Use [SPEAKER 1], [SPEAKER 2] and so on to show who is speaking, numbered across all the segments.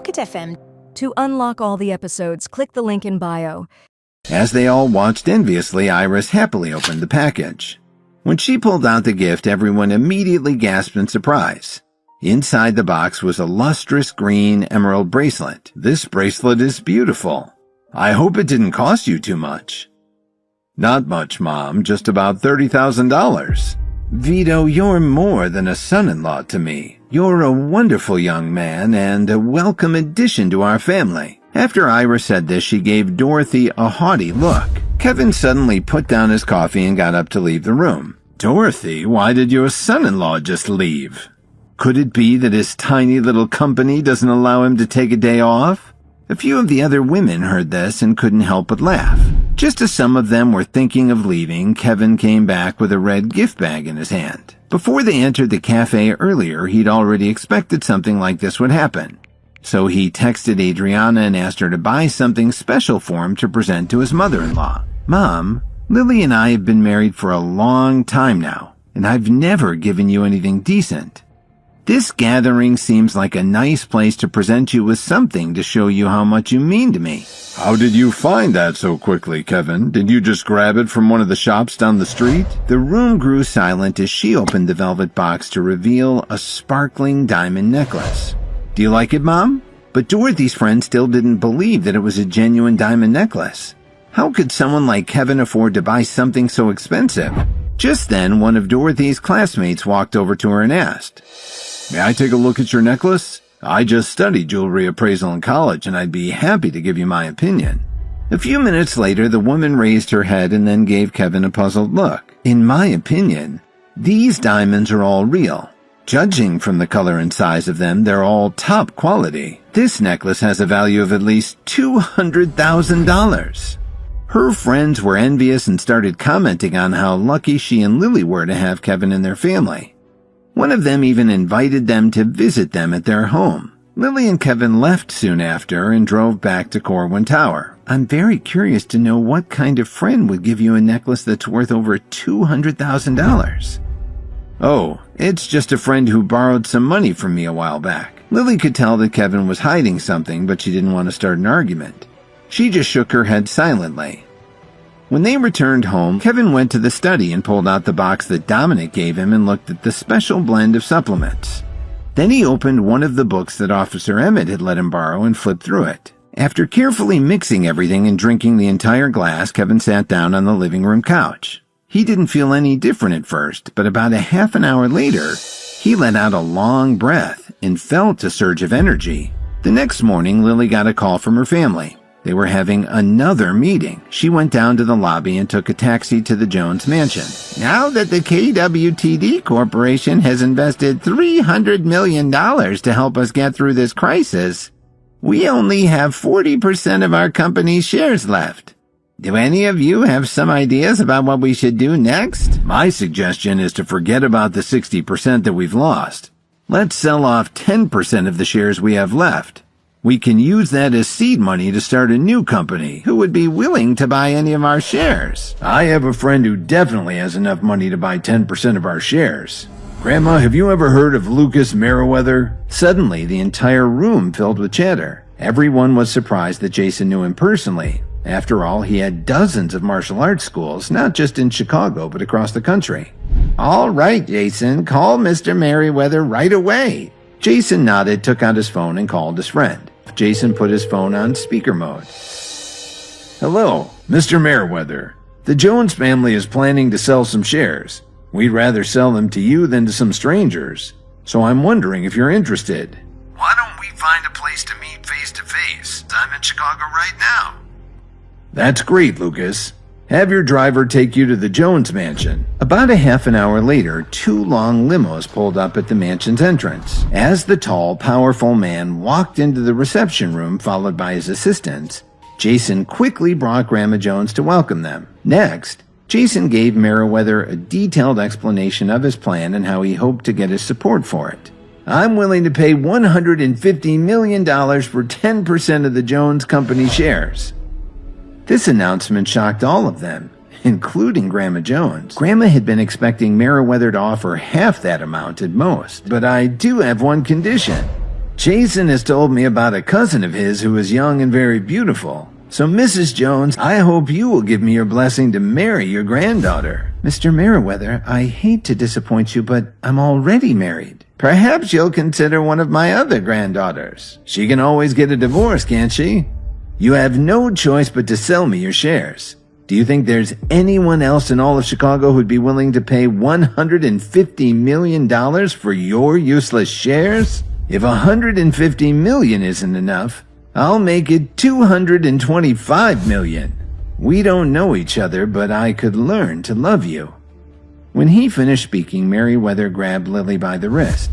[SPEAKER 1] Pocket FM.
[SPEAKER 2] To unlock all the episodes, click the link in bio.
[SPEAKER 3] As they all watched enviously, Iris happily opened the package. When she pulled out the gift, everyone immediately gasped in surprise. Inside the box was a lustrous green emerald bracelet. This bracelet is beautiful. I hope it didn't cost you too much. Not much, Mom, just about $30,000. Vito, you're more than a son-in-law to me. You're a wonderful young man and a welcome addition to our family. After Iris said this, she gave Dorothy a haughty look. Kevin suddenly put down his coffee and got up to leave the room. Dorothy, why did your son-in-law just leave? Could it be that his tiny little company doesn't allow him to take a day off? A few of the other women heard this and couldn't help but laugh. Just as some of them were thinking of leaving, Kevin came back with a red gift bag in his hand. Before they entered the cafe earlier, he'd already expected something like this would happen. So he texted Adriana and asked her to buy something special for him to present to his mother-in-law. Mom, Lily and I have been married for a long time now, and I've never given you anything decent. This gathering seems like a nice place to present you with something to show you how much you mean to me. How did you find that so quickly, Kevin? Did you just grab it from one of the shops down the street? The room grew silent as she opened the velvet box to reveal a sparkling diamond necklace. Do you like it, Mom? But Dorothy's friend still didn't believe that it was a genuine diamond necklace. How could someone like Kevin afford to buy something so expensive? Just then, one of Dorothy's classmates walked over to her and asked, "May I take a look at your necklace? I just studied jewelry appraisal in college, and I'd be happy to give you my opinion." A few minutes later, the woman raised her head and then gave Kevin a puzzled look. "In my opinion, these diamonds are all real. Judging from the color and size of them, they're all top quality. This necklace has a value of at least $200,000. Her friends were envious and started commenting on how lucky she and Lily were to have Kevin in their family. One of them even invited them to visit them at their home. Lily and Kevin left soon after and drove back to Corwin Tower. I'm very curious to know what kind of friend would give you a necklace that's worth over $200,000. Oh, it's just a friend who borrowed some money from me a while back. Lily could tell that Kevin was hiding something, but she didn't want to start an argument. She just shook her head silently. When they returned home, Kevin went to the study and pulled out the box that Dominic gave him and looked at the special blend of supplements. Then he opened one of the books that Officer Emmett had let him borrow and flipped through it. After carefully mixing everything and drinking the entire glass, Kevin sat down on the living room couch. He didn't feel any different at first, but about a half an hour later, he let out a long breath and felt a surge of energy. The next morning, Lily got a call from her family. They were having another meeting. She went down to the lobby and took a taxi to the Jones mansion. Now that the KWTD Corporation has invested $300 million to help us get through this crisis, we only have 40% of our company's shares left. Do any of you have some ideas about what we should do next? My suggestion is to forget about the 60% that we've lost. Let's sell off 10% of the shares we have left. We can use that as seed money to start a new company. Who would be willing to buy any of our shares? I have a friend who definitely has enough money to buy 10% of our shares. Grandma, have you ever heard of Lucas Merriweather? Suddenly, the entire room filled with chatter. Everyone was surprised that Jason knew him personally. After all, he had dozens of martial arts schools, not just in Chicago, but across the country. All right, Jason, call Mr. Merriweather right away. Jason nodded, took out his phone, and called his friend. Jason put his phone on speaker mode. Hello, Mr. Merriweather. The Jones family is planning to sell some shares. We'd rather sell them to you than to some strangers. So I'm wondering if you're interested. Why don't we find a place to meet face to face? I'm in Chicago right now. That's great, Lucas. Have your driver take you to the Jones mansion. About a half an hour later, 2 long limos pulled up at the mansion's entrance. As the tall, powerful man walked into the reception room, followed by his assistants, Jason quickly brought Grandma Jones to welcome them. Next, Jason gave Merriweather a detailed explanation of his plan and how he hoped to get his support for it. I'm willing to pay $150 million for 10% of the Jones Company shares. This announcement shocked all of them, including Grandma Jones. Grandma had been expecting Merriweather to offer half that amount at most. But I do have one condition. Jason has told me about a cousin of his who is young and very beautiful. So, Mrs. Jones, I hope you will give me your blessing to marry your granddaughter. Mr. Merriweather, I hate to disappoint you, but I'm already married. Perhaps you'll consider one of my other granddaughters. She can always get a divorce, can't she? You have no choice but to sell me your shares. Do you think there's anyone else in all of Chicago who'd be willing to pay $150 million for your useless shares? If $150 million isn't enough, I'll make it $225 million. We don't know each other, but I could learn to love you. When he finished speaking, Merriweather grabbed Lily by the wrist.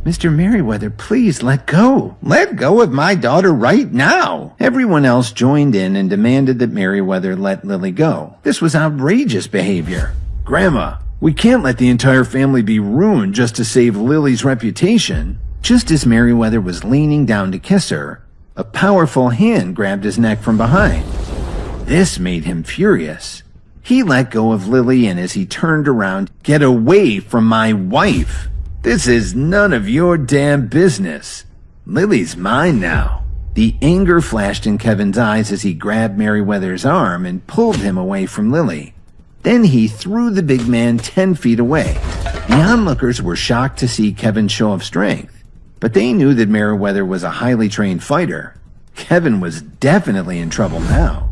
[SPEAKER 3] Mr. Merriweather, please let go. Let go of my daughter right now. Everyone else joined in and demanded that Merriweather let Lily go. This was outrageous behavior. Grandma, we can't let the entire family be ruined just to save Lily's reputation. Just as Merriweather was leaning down to kiss her, a powerful hand grabbed his neck from behind. This made him furious. He let go of Lily, and as he turned around, "Get away from my wife! This is none of your damn business. Lily's mine now." The anger flashed in Kevin's eyes as he grabbed Merriweather's arm and pulled him away from Lily. Then he threw the big man 10 feet away. The onlookers were shocked to see Kevin's show of strength, but they knew that Merriweather was a highly trained fighter. Kevin was definitely in trouble now.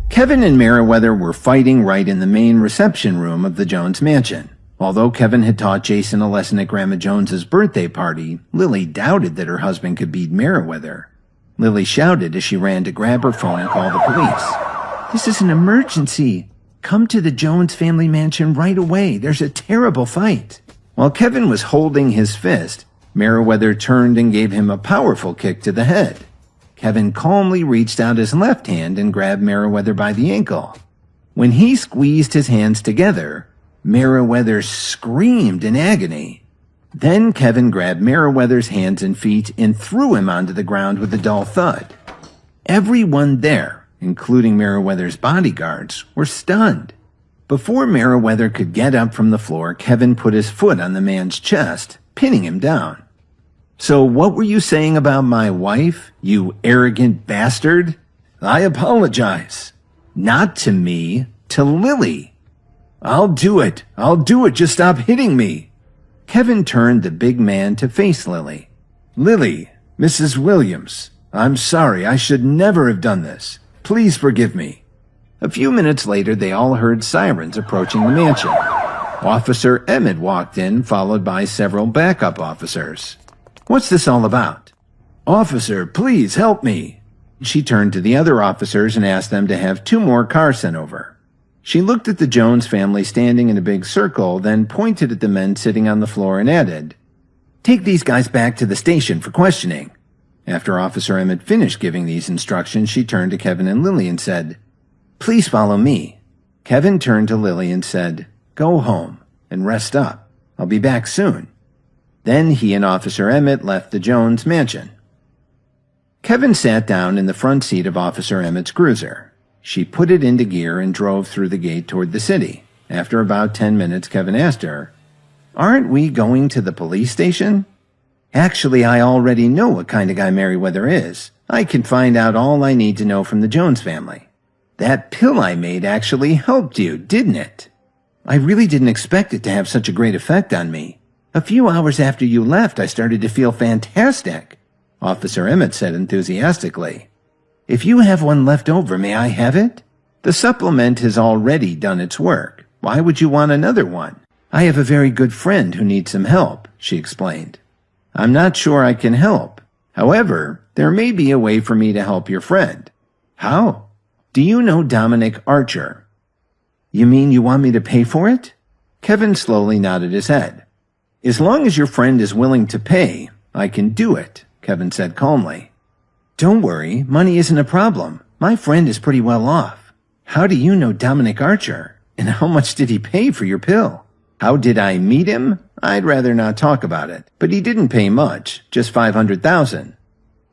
[SPEAKER 3] Kevin and Merriweather were fighting right in the main reception room of the Jones mansion. Although Kevin had taught Jason a lesson at Grandma Jones's birthday party, Lily doubted that her husband could beat Merriweather. Lily shouted as she ran to grab her phone and call the police. "This is an emergency. Come to the Jones family mansion right away. There's a terrible fight." While Kevin was holding his fist, Merriweather turned and gave him a powerful kick to the head. Kevin calmly reached out his left hand and grabbed Merriweather by the ankle. When he squeezed his hands together, Merriweather screamed in agony. Then Kevin grabbed Merriweather's hands and feet and threw him onto the ground with a dull thud. Everyone there, including Merriweather's bodyguards, were stunned. Before Merriweather could get up from the floor, Kevin put his foot on the man's chest, pinning him down. "So what were you saying about my wife, you arrogant bastard?" "I apologize. Not to me, to Lily." I'll do it. Just stop hitting me." Kevin turned the big man to face Lily. "Lily, Mrs. Williams, I'm sorry. I should never have done this. Please forgive me." A few minutes later, they all heard sirens approaching the mansion. Officer Emmett walked in, followed by several backup officers. "What's this all about?" "Officer, please help me." She turned to the other officers and asked them to have 2 more cars sent over. She looked at the Jones family standing in a big circle, then pointed at the men sitting on the floor and added, "Take these guys back to the station for questioning." After Officer Emmett finished giving these instructions, she turned to Kevin and Lily and said, "Please follow me." Kevin turned to Lily and said, "Go home and rest up. I'll be back soon." Then he and Officer Emmett left the Jones mansion. Kevin sat down in the front seat of Officer Emmett's cruiser. She put it into gear and drove through the gate toward the city. After about 10 minutes, Kevin asked her, "Aren't we going to the police station?" "Actually, I already know what kind of guy Merriweather is. I can find out all I need to know from the Jones family." "That pill I made actually helped you, didn't it?" "I really didn't expect it to have such a great effect on me. A few hours after you left, I started to feel fantastic," Officer Emmett said enthusiastically. "If you have one left over, may I have it?" "The supplement has already done its work. Why would you want another one?" "I have a very good friend who needs some help," she explained. "I'm not sure I can help. However, there may be a way for me to help your friend." "How?" "Do you know Dominic Archer?" "You mean you want me to pay for it?" Kevin slowly nodded his head. "As long as your friend is willing to pay, I can do it," Kevin said calmly. "Don't worry, money isn't a problem. My friend is pretty well off." "How do you know Dominic Archer? And how much did he pay for your pill?" "How did I meet him? I'd rather not talk about it. But he didn't pay much, just $500,000.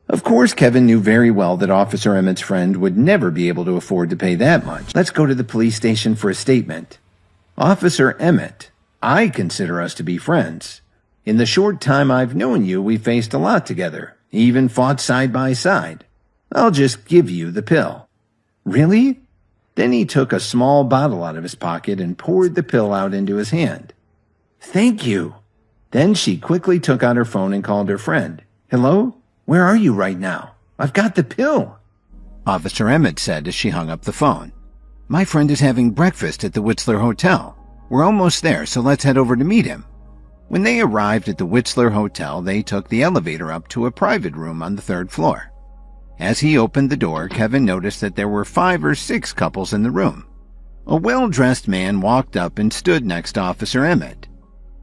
[SPEAKER 3] Of course, Kevin knew very well that Officer Emmett's friend would never be able to afford to pay that much. "Let's go to the police station for a statement." "Officer Emmett, I consider us to be friends. In the short time I've known you, we faced a lot together, even fought side by side. I'll just give you the pill." "Really?" Then he took a small bottle out of his pocket and poured the pill out into his hand. "Thank you." Then she quickly took out her phone and called her friend. "Hello? Where are you right now? I've got the pill." Officer Emmett said as she hung up the phone. "My friend is having breakfast at the Whistler Hotel. We're almost there, so let's head over to meet him." When they arrived at the Whistler Hotel, they took the elevator up to a private room on the 3rd floor. As he opened the door, Kevin noticed that there were 5 or 6 couples in the room. A well-dressed man walked up and stood next to Officer Emmett.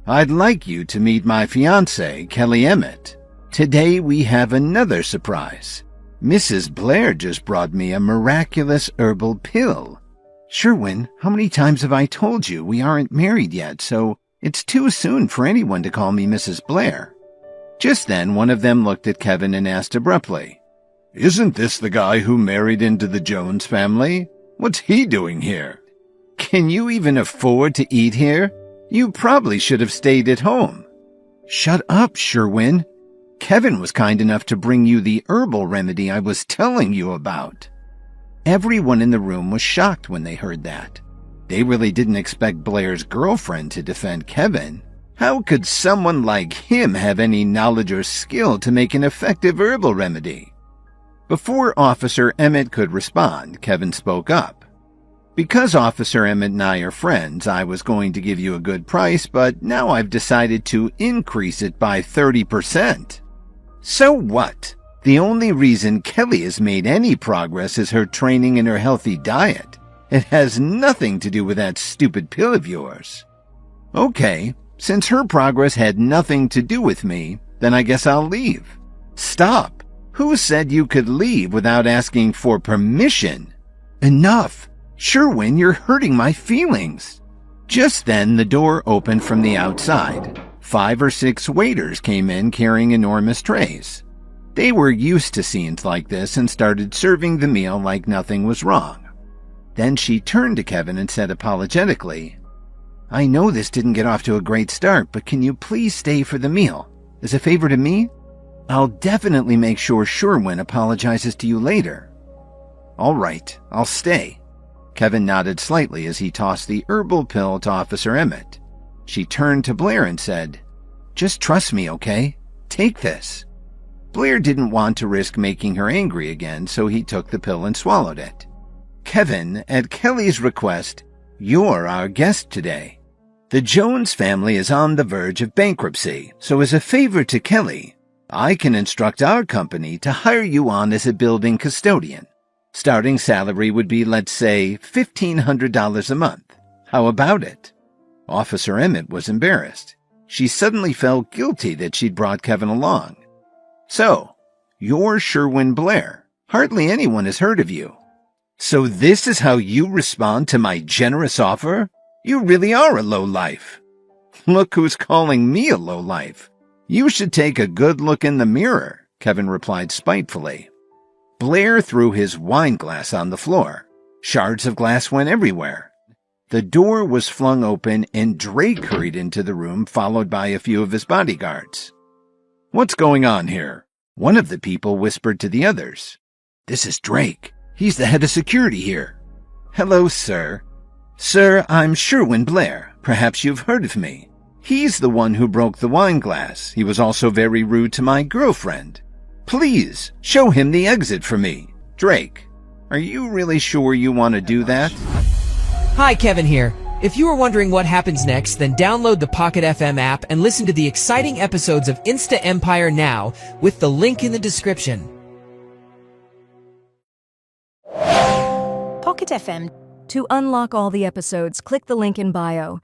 [SPEAKER 3] "I'd like you to meet my fiancée, Kelly Emmett. Today we have another surprise. Mrs. Blair just brought me a miraculous herbal pill." "Sherwin, how many times have I told you we aren't married yet, so it's too soon for anyone to call me Mrs. Blair." Just then, one of them looked at Kevin and asked abruptly, "Isn't this the guy who married into the Jones family? What's he doing here?" "Can you even afford to eat here? You probably should have stayed at home." "Shut up, Sherwin. Kevin was kind enough to bring you the herbal remedy I was telling you about." Everyone in the room was shocked when they heard that. They really didn't expect Blair's girlfriend to defend Kevin. How could someone like him have any knowledge or skill to make an effective herbal remedy? Before Officer Emmett could respond, Kevin spoke up. "Because Officer Emmett and I are friends, I was going to give you a good price, but now I've decided to increase it by 30%. So what? The only reason Kelly has made any progress is her training and her healthy diet. It has nothing to do with that stupid pill of yours." "Okay, since her progress had nothing to do with me, then I guess I'll leave." "Stop! Who said you could leave without asking for permission?" "Enough! Sherwin, you're hurting my feelings." Just then, the door opened from the outside. 5 or 6 waiters came in carrying enormous trays. They were used to scenes like this and started serving the meal like nothing was wrong. Then she turned to Kevin and said apologetically, "I know this didn't get off to a great start, but can you please stay for the meal? As a favor to me? I'll definitely make sure Sherwin apologizes to you later." "All right, I'll stay." Kevin nodded slightly as he tossed the herbal pill to Officer Emmett. She turned to Blair and said, "Just trust me, okay? Take this." Blair didn't want to risk making her angry again, so he took the pill and swallowed it. "Kevin, at Kelly's request, you're our guest today. The Jones family is on the verge of bankruptcy, so as a favor to Kelly, I can instruct our company to hire you on as a building custodian. Starting salary would be, let's say, $1,500 a month. How about it?" Officer Emmett was embarrassed. She suddenly felt guilty that she'd brought Kevin along. "So, you're Sherwin Blair. Hardly anyone has heard of you. So this is how you respond to my generous offer? You really are a lowlife." "Look who's calling me a lowlife. You should take a good look in the mirror," Kevin replied spitefully. Blair threw his wine glass on the floor. Shards of glass went everywhere. The door was flung open and Drake hurried into the room, followed by a few of his bodyguards. "What's going on here?" One of the people whispered to the others. "This is Drake. He's the head of security here." "Hello, sir." "Sir, I'm Sherwin Blair. Perhaps you've heard of me. He's the one who broke the wine glass. He was also very rude to my girlfriend. Please, show him the exit for me. Drake, are you really sure you want to do that?"
[SPEAKER 1] Hi, Kevin here. If you are wondering what happens next, then download the Pocket FM app and listen to the exciting episodes of Insta Empire now with the link in the description.
[SPEAKER 2] Pocket FM. To unlock all the episodes, click the link in bio.